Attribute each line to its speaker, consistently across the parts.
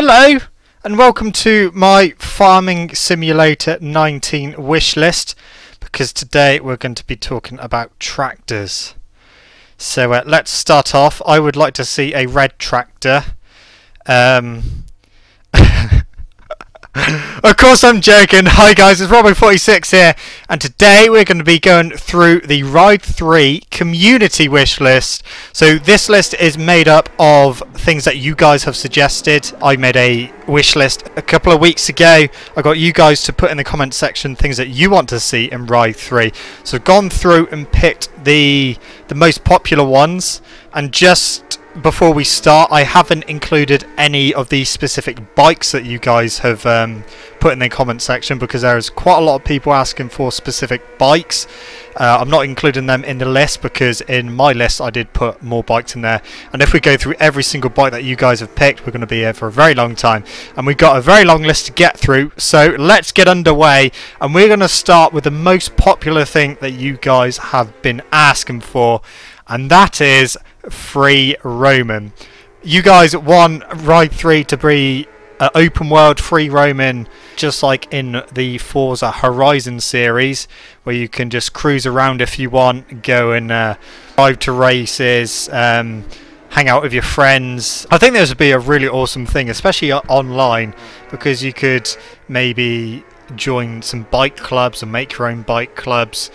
Speaker 1: Hello and welcome to my Farming Simulator 19 wish list, because today we're going to be talking about tractors. So let's start off. I would like to see a red tractor. Of course I'm joking. Hi guys, it's Robbo46 here, and today we're going to be going through the Ride 3 community wish list. So this list is made up of things that you guys have suggested. I made a wish list a couple of weeks ago. I got you guys to put in the comment section things that you want to see in Ride 3. So I've gone through and picked the most popular ones, and just before we start, I haven't included any of the specific bikes that you guys have put in the comment section, because there's quite a lot of people asking for specific bikes. I'm not including them in the list because in my list I did put more bikes in there, and if we go through every single bike that you guys have picked, we're going to be here for a very long time, and we've got a very long list to get through. So let's get underway, and we're going to start with the most popular thing that you guys have been asking for, and that is free roaming. You guys want Ride 3 to be open world free roaming, just like in the Forza Horizon series, where you can just cruise around if you want, go and drive to races, hang out with your friends. I think this would be a really awesome thing, especially online, because you could maybe join some bike clubs and make your own bike clubs,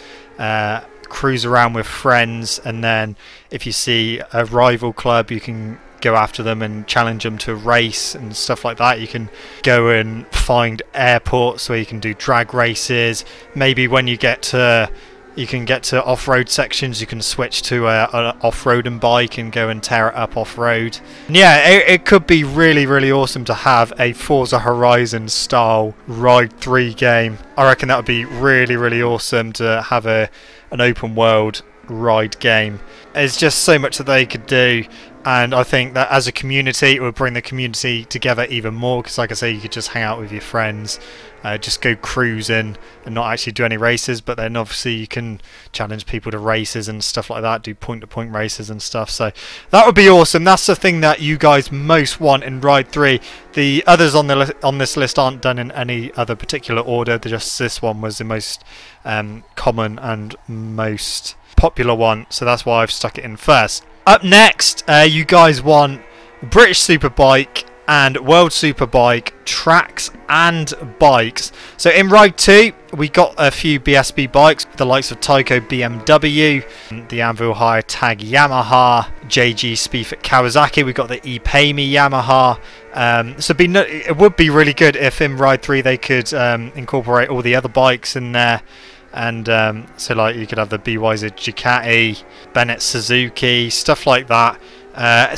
Speaker 1: cruise around with friends, and then if you see a rival club you can go after them and challenge them to a race and stuff like that. You can go and find airports where you can do drag races. Maybe when you get to off-road sections, you can switch to an off-roading bike and go and tear it up off-road. Yeah, it could be really awesome to have a Forza Horizon style Ride 3 game. I reckon that would be really awesome to have an open world ride game. There's just so much that they could do, and I think that as a community it would bring the community together even more, because like I say, you could just hang out with your friends, just go cruising and not actually do any races, but then obviously you can challenge people to races and stuff like that, do point-to-point races and stuff. So that would be awesome. That's the thing that you guys most want in Ride 3. The others on this list aren't done in any other particular order. Just this one was the most common and most popular one, so that's why I've stuck it in first. Up next, you guys want British Superbike and World Superbike tracks and bikes. So in Ride 2 we got a few BSB bikes, the likes of Tyco BMW, the Anvil Hire Tag Yamaha, JG Speedfit Kawasaki. We got the ePayMe Yamaha. So it would be really good if in Ride 3 they could incorporate all the other bikes in there. And so like you could have the BYZ Ducati, Bennett Suzuki, stuff like that.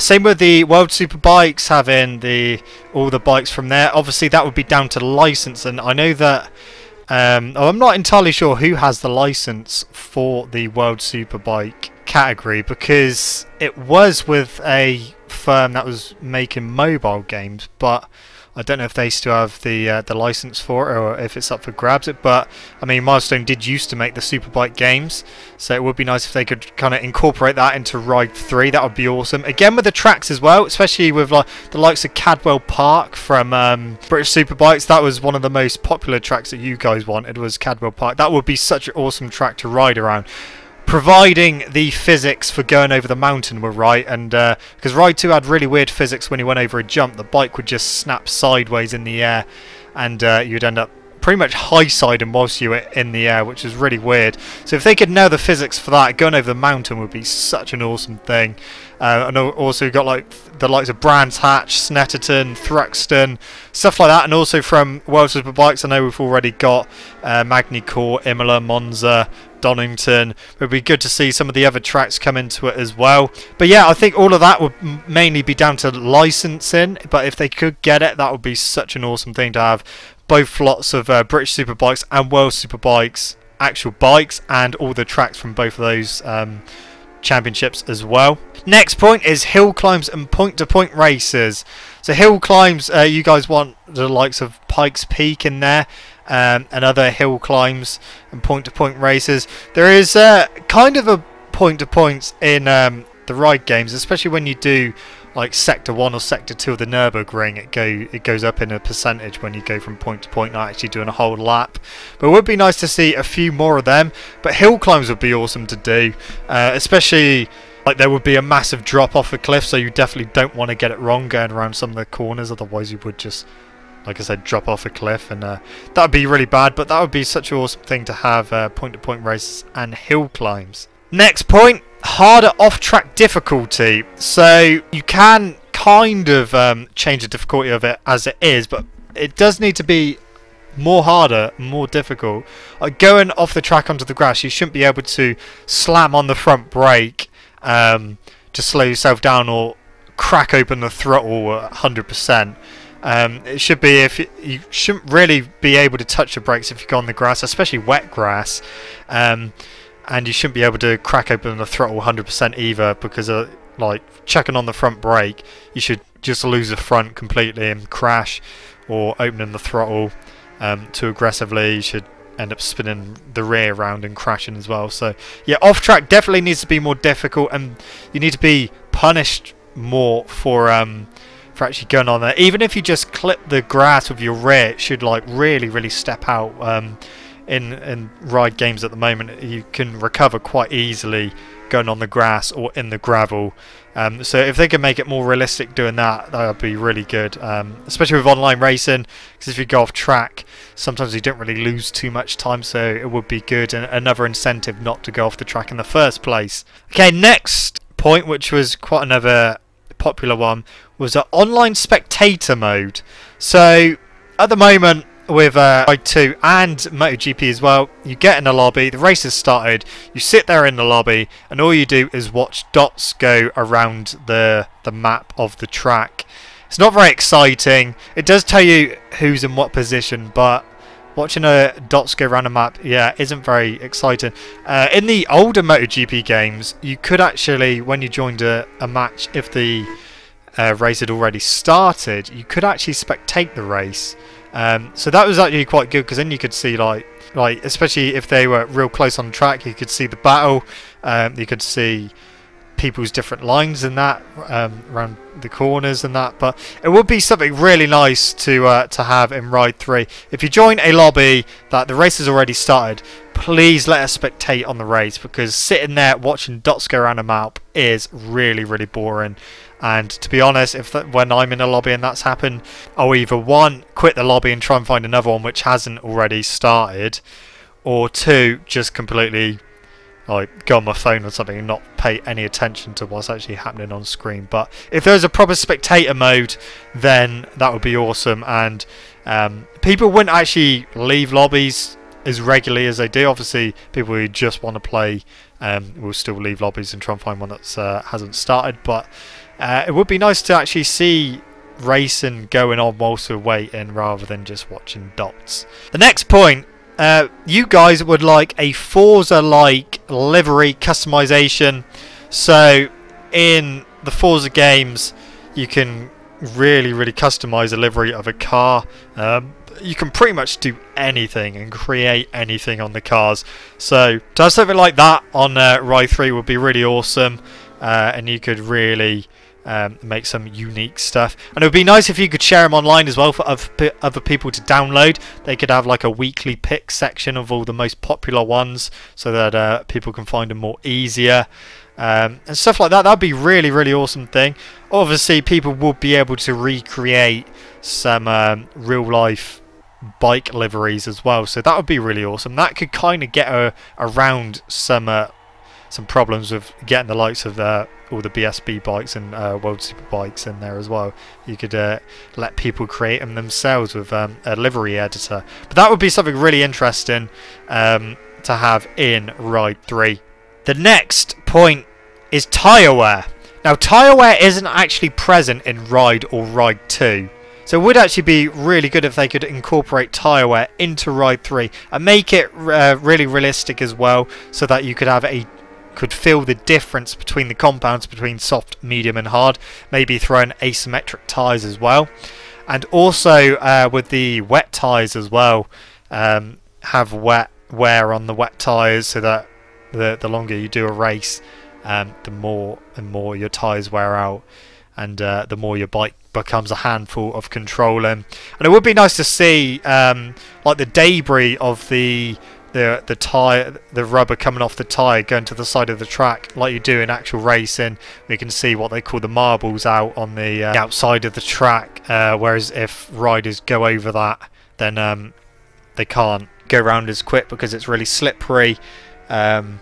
Speaker 1: Same with the World Superbikes, having all the bikes from there. Obviously that would be down to license, and I know that I'm not entirely sure who has the license for the World Superbike category, because it was with a firm that was making mobile games, but I don't know if they still have the license for it, or if it's up for grabs. But I mean, Milestone did used to make the Superbike games, so it would be nice if they could kind of incorporate that into Ride 3. That would be awesome. Again with the tracks as well, especially with like the likes of Cadwell Park from British Superbikes. That was one of the most popular tracks that you guys wanted, was Cadwell Park. That would be such an awesome track to ride around, providing the physics for going over the mountain were right. And because Ride 2 had really weird physics, when you went over a jump the bike would just snap sideways in the air, and you'd end up pretty much high-siding whilst you were in the air, which is really weird. So if they could nail the physics for that, going over the mountain would be such an awesome thing. And also you've got like the likes of Brands Hatch, Snetterton, Thruxton, stuff like that. And also from World Superbikes, I know we've already got Magny-Cours, Imola, Monza, Donington. It would be good to see some of the other tracks come into it as well. But yeah, I think all of that would mainly be down to licensing, but if they could get it, that would be such an awesome thing to have both lots of British Superbikes and World Superbikes actual bikes, and all the tracks from both of those championships as well. Next point is hill climbs and point-to-point races. So hill climbs, you guys want the likes of Pikes Peak in there, and other hill climbs and point-to-point races. There is kind of a point-to-points in the ride games, especially when you do like Sector 1 or Sector 2 of the Nürburgring, it goes up in a percentage when you go from point to point, not actually doing a whole lap. But it would be nice to see a few more of them. But hill climbs would be awesome to do, especially like there would be a massive drop off a cliff, so you definitely don't want to get it wrong going around some of the corners, otherwise you would just, like I said, drop off a cliff, and that would be really bad. But that would be such an awesome thing to have, point-to-point races and hill climbs. Next point, harder off-track difficulty. So you can kind of change the difficulty of it as it is, but it does need to be more harder, more difficult. Like going off the track onto the grass, you shouldn't be able to slam on the front brake to slow yourself down or crack open the throttle at 100%. It should be, if you shouldn't really be able to touch the brakes if you go on the grass, especially wet grass, and you shouldn't be able to crack open the throttle 100% either, because like checking on the front brake, you should just lose the front completely and crash, or opening the throttle too aggressively, you should end up spinning the rear around and crashing as well. So yeah, off track definitely needs to be more difficult, and you need to be punished more for actually going on there. Even if you just clip the grass with your rear, it should like really step out. In ride games at the moment, you can recover quite easily going on the grass or in the gravel. So if they can make it more realistic doing that, that would be really good, especially with online racing, because if you go off track, sometimes you don't really lose too much time, so it would be good, and another incentive not to go off the track in the first place. Okay, next point, which was quite another popular one, was an online spectator mode. So at the moment, with Ride 2 and MotoGP as well, you get in a lobby, the race has started, you sit there in the lobby, and all you do is watch dots go around the map of the track. It's not very exciting. It does tell you who's in what position, but watching dots go around a map, yeah, isn't very exciting. In the older MotoGP games, you could actually, when you joined a match, if the race had already started, you could actually spectate the race. So that was actually quite good, because then you could see like especially if they were real close on the track, you could see the battle, you could see people's different lines and that around the corners and that. But it would be something really nice to have in Ride 3. If you join a lobby that the race has already started, please let us spectate on the race, because sitting there watching dots go around a map is really boring. And to be honest, when I'm in a lobby and that's happened, I'll either one, quit the lobby and try and find another one which hasn't already started, or two, just completely like go on my phone or something and not pay any attention to what's actually happening on screen. But if there's a proper spectator mode, then that would be awesome, and people wouldn't actually leave lobbies as regularly as they do. Obviously, people who just want to play will still leave lobbies and try and find one that hasn't started, but it would be nice to actually see racing going on whilst we're waiting, rather than just watching dots. The next point, you guys would like a Forza-like livery customization. So in the Forza games, you can really customize a livery of a car. You can pretty much do anything and create anything on the cars. So to have something like that on Ride 3 would be really awesome, and you could really make some unique stuff. And it would be nice if you could share them online as well for other people to download. They could have like a weekly pick section of all the most popular ones, so that people can find them more easier. And stuff like that. That'd be really awesome thing. Obviously, people would be able to recreate some real life bike liveries as well, so that would be really awesome. That could kind of get around some problems with getting the likes of all the BSB bikes and World Superbikes in there as well. You could let people create them themselves with a livery editor. But that would be something really interesting to have in Ride 3. The next point is tyre wear. Now, tyre wear isn't actually present in Ride or Ride 2. So it would actually be really good if they could incorporate tyre wear into Ride 3 and make it really realistic as well, so that you could feel the difference between the compounds between soft, medium and hard. Maybe throw in asymmetric tyres as well. And also with the wet tyres as well, have wet wear on the wet tyres, so that the longer you do a race, the more and more your tyres wear out. and the more your bike becomes a handful of controlling. And it would be nice to see like the debris of the tire, the rubber coming off the tire going to the side of the track like you do in actual racing. We can see what they call the marbles out on the outside of the track, whereas if riders go over that, then they can't go around as quick because it's really slippery, and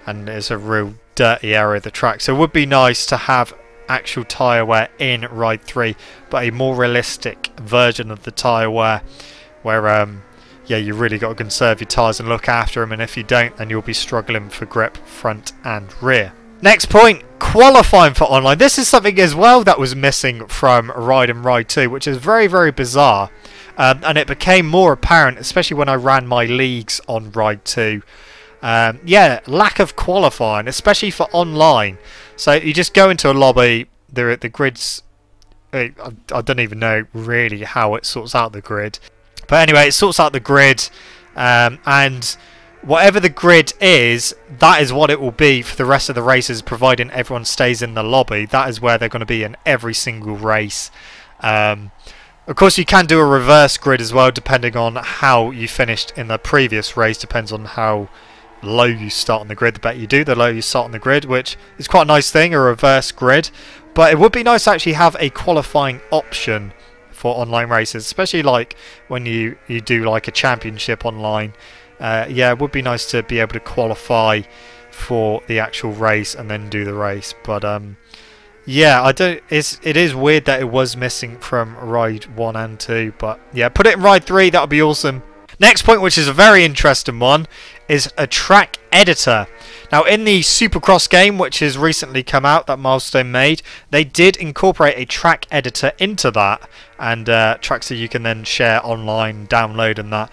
Speaker 1: it's a real dirty area of the track. So it would be nice to have actual tyre wear in Ride 3, but a more realistic version of the tyre wear where yeah, you really got to conserve your tyres and look after them, and if you don't, then you'll be struggling for grip front and rear. Next point, qualifying for online. This is something as well that was missing from Ride and Ride 2, which is very, very bizarre. And it became more apparent, especially when I ran my leagues on Ride 2. Yeah, lack of qualifying, especially for online. So you just go into a lobby, the grids, I don't even know really how it sorts out the grid. But anyway, it sorts out the grid, and whatever the grid is, that is what it will be for the rest of the races, providing everyone stays in the lobby. That is where they're going to be in every single race. Of course, you can do a reverse grid as well, depending on how you finished in the previous race. Depends on how low you start on the grid. The better you do, the lower you start on the grid, which is quite a nice thing, a reverse grid. But it would be nice to actually have a qualifying option for online races, especially like when you do like a championship online. Yeah, it would be nice to be able to qualify for the actual race and then do the race. But yeah, it is weird that it was missing from Ride 1 and 2, but yeah, put it in Ride 3, that would be awesome. Next point, which is a very interesting one, is a track editor. Now, in the Supercross game, which has recently come out, that Milestone made, they did incorporate a track editor into that, and tracks that you can then share online, download, and that.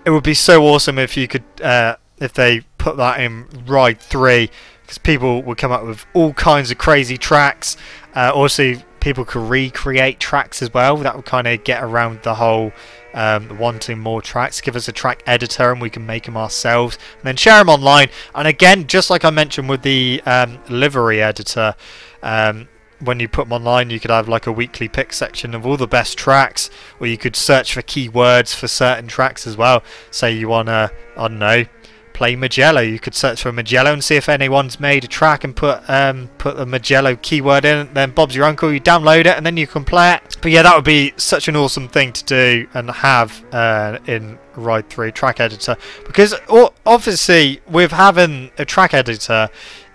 Speaker 1: It would be so awesome if you could, if they put that in Ride 3, because people would come up with all kinds of crazy tracks. Also, people could recreate tracks as well. That would kind of get around the whole wanting more tracks. Give us a track editor and we can make them ourselves and then share them online. And again, just like I mentioned with the livery editor, when you put them online, you could have like a weekly pick section of all the best tracks, or you could search for keywords for certain tracks as well. Say you want to, I don't know, play Mugello, you could search for Mugello and see if anyone's made a track and put the Mugello keyword in. Then Bob's your uncle, you download it and then you can play it. But yeah, that would be such an awesome thing to do and have in Ride 3 track editor, because obviously with having a track editor,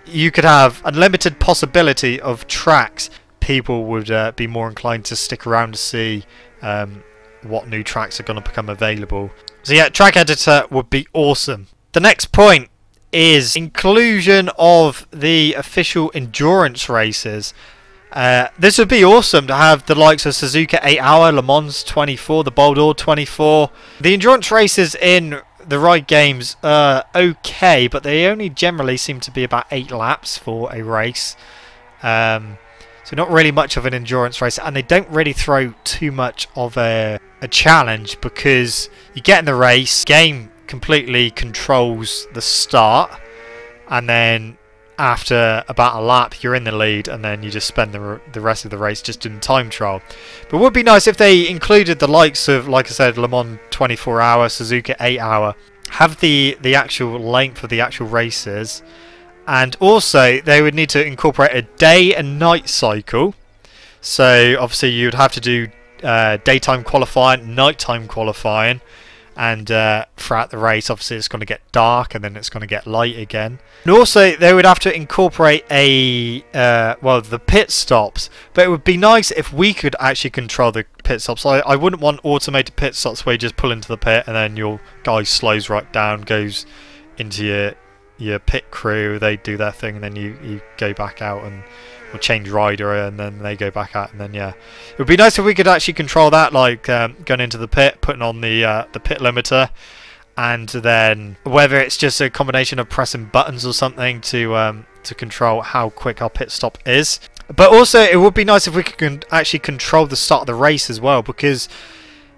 Speaker 1: you could have unlimited possibility of tracks. People would be more inclined to stick around to see what new tracks are going to become available. So yeah, track editor would be awesome. The next point is inclusion of the official endurance races. This would be awesome to have the likes of Suzuka 8 Hour, Le Mans 24, the Boldor 24. The endurance races in the ride games are okay, but they only generally seem to be about 8 laps for a race. So not really much of an endurance race, and they don't really throw too much of a challenge, because you get in the race, game completely controls the start, and then after about a lap you're in the lead, and then you just spend the rest of the race just doing time trial. But it would be nice if they included the likes of, like I said, Le Mans 24 Hour, Suzuka 8 Hour, have the actual length of the actual races, and also they would need to incorporate a day and night cycle. So obviously you'd have to do daytime qualifying, nighttime qualifying, and throughout the race obviously it's going to get dark and then it's going to get light again. And also they would have to incorporate a well, the pit stops, but it would be nice if we could actually control the pit stops. I wouldn't want automated pit stops where you just pull into the pit and then your guy slows right down, goes into your pit crew, they do their thing, and then you go back out and or change rider and then they go back out, and then yeah, it would be nice if we could actually control that, like going into the pit, putting on the pit limiter, and then whether it's just a combination of pressing buttons or something to control how quick our pit stop is. But also it would be nice if we could actually control the start of the race as well, because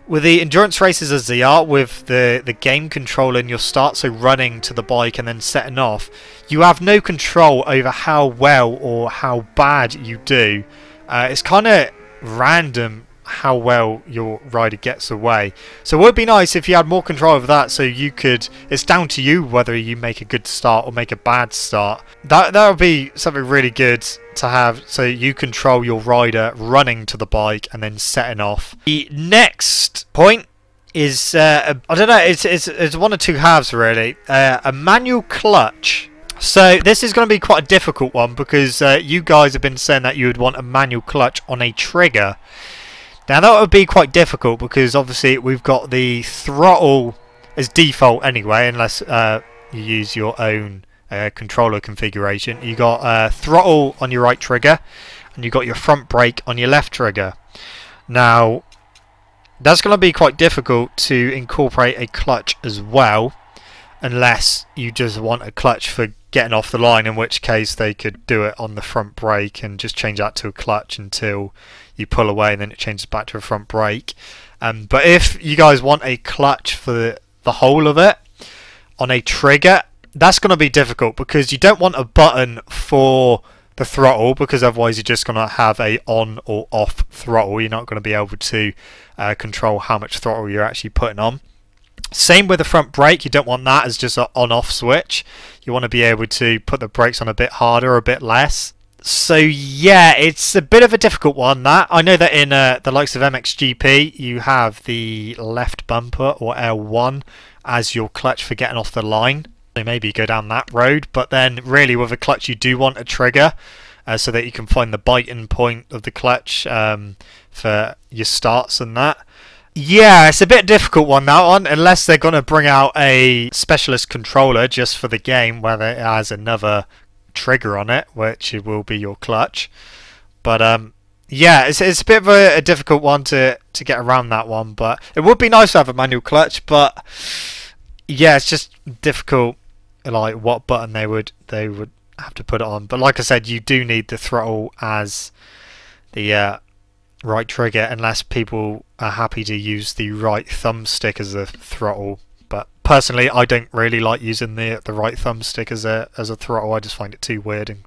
Speaker 1: with the endurance races as they are, with the game controlling your start, so running to the bike and then setting off, you have no control over how well or how bad you do It's kind of random how well your rider gets away. So it would be nice if you had more control over that, so you could, it's down to you whether you make a good start or make a bad start. That would be something really good to have, so you control your rider running to the bike and then setting off. The next point is I don't know, it's one of two halves really. A manual clutch. So this is going to be quite a difficult one because you guys have been saying that you would want a manual clutch on a trigger. Now that would be quite difficult because obviously we've got the throttle as default anyway, unless you use your own controller configuration. You got throttle on your right trigger, and you got your front brake on your left trigger. Now that's going to be quite difficult to incorporate a clutch as well, unless you just want a clutch for getting off the line, in which case they could do it on the front brake and just change that to a clutch until you pull away and then it changes back to a front brake. But if you guys want a clutch for the whole of it on a trigger, that's going to be difficult because you don't want a button for the throttle, because otherwise you're just going to have a on or off throttle. You're not going to be able to control how much throttle you're actually putting on. Same with the front brake, you don't want that as just an on-off switch. You want to be able to put the brakes on a bit harder or a bit less. So yeah, it's a bit of a difficult one, that. I know that in the likes of MXGP, you have the left bumper or L1 as your clutch for getting off the line. So maybe go down that road, but then really with a clutch you do want a trigger so that you can find the biting point of the clutch for your starts and that. Yeah, it's a bit difficult one, that one, unless they're going to bring out a specialist controller just for the game where it has another trigger on it, which will be your clutch. But yeah, it's a bit of a difficult one to get around, that one. But it would be nice to have a manual clutch, but yeah, it's just difficult, like what button they would have to put it on. But like I said, you do need the throttle as the right trigger, unless people are happy to use the right thumbstick as a throttle. But personally, I don't really like using the right thumbstick as a throttle. I just find it too weird, and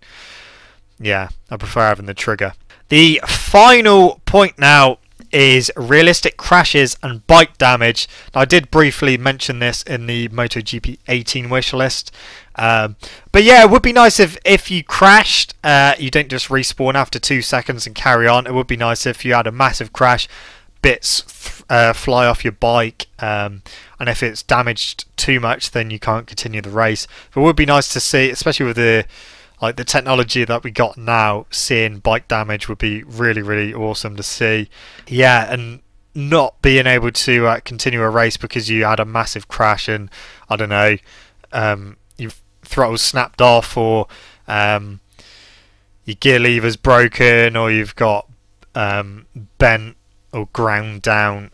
Speaker 1: yeah, I prefer having the trigger. The final point now is realistic crashes and bike damage. Now, I did briefly mention this in the MotoGP 18 wish list. But yeah, it would be nice if you crashed, you don't just respawn after 2 seconds and carry on. It would be nice if you had a massive crash, bits fly off your bike, and if it's damaged too much, then you can't continue the race. But it would be nice to see, especially with the technology that we got now, seeing bike damage would be really, really awesome to see. Yeah, and not being able to continue a race because you had a massive crash and, I don't know, your throttle snapped off, or your gear lever's broken, or you've got bent or ground down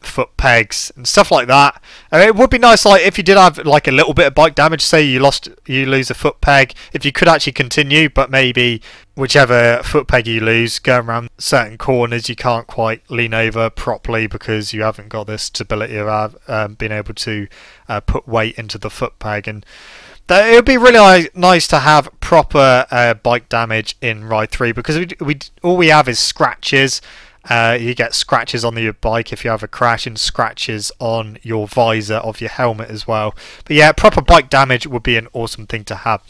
Speaker 1: foot pegs and stuff like that. It would be nice, like if you did have like a little bit of bike damage, say you lose a foot peg, if you could actually continue, but maybe whichever foot peg you lose, going around certain corners you can't quite lean over properly because you haven't got the stability of being able to put weight into the foot peg. And it would be really nice to have proper bike damage in Ride 3, because all we have is scratches. You get scratches on your bike if you have a crash, and scratches on your visor of your helmet as well. But yeah, proper bike damage would be an awesome thing to have.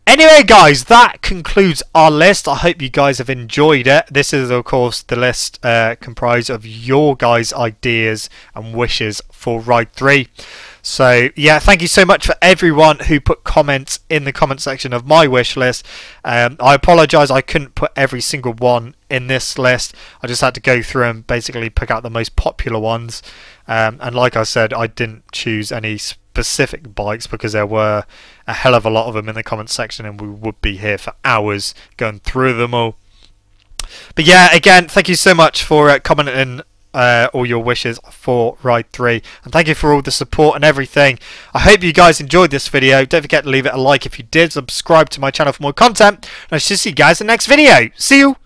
Speaker 1: Anyway guys, that concludes our list. I hope you guys have enjoyed it. This is of course the list comprised of your guys' ideas and wishes for Ride 3. So yeah, thank you so much for everyone who put comments in the comment section of my wish list. I apologise I couldn't put every single one in this list. I just had to go through and basically pick out the most popular ones. And like I said, I didn't choose any specific bikes because there were a hell of a lot of them in the comment section, and we would be here for hours going through them all. But yeah, again, thank you so much for commenting all your wishes for Ride 3, and thank you for all the support and everything. I hope you guys enjoyed this video. Don't forget to leave it a like if you did, subscribe to my channel for more content, and I shall see you guys in the next video. See you!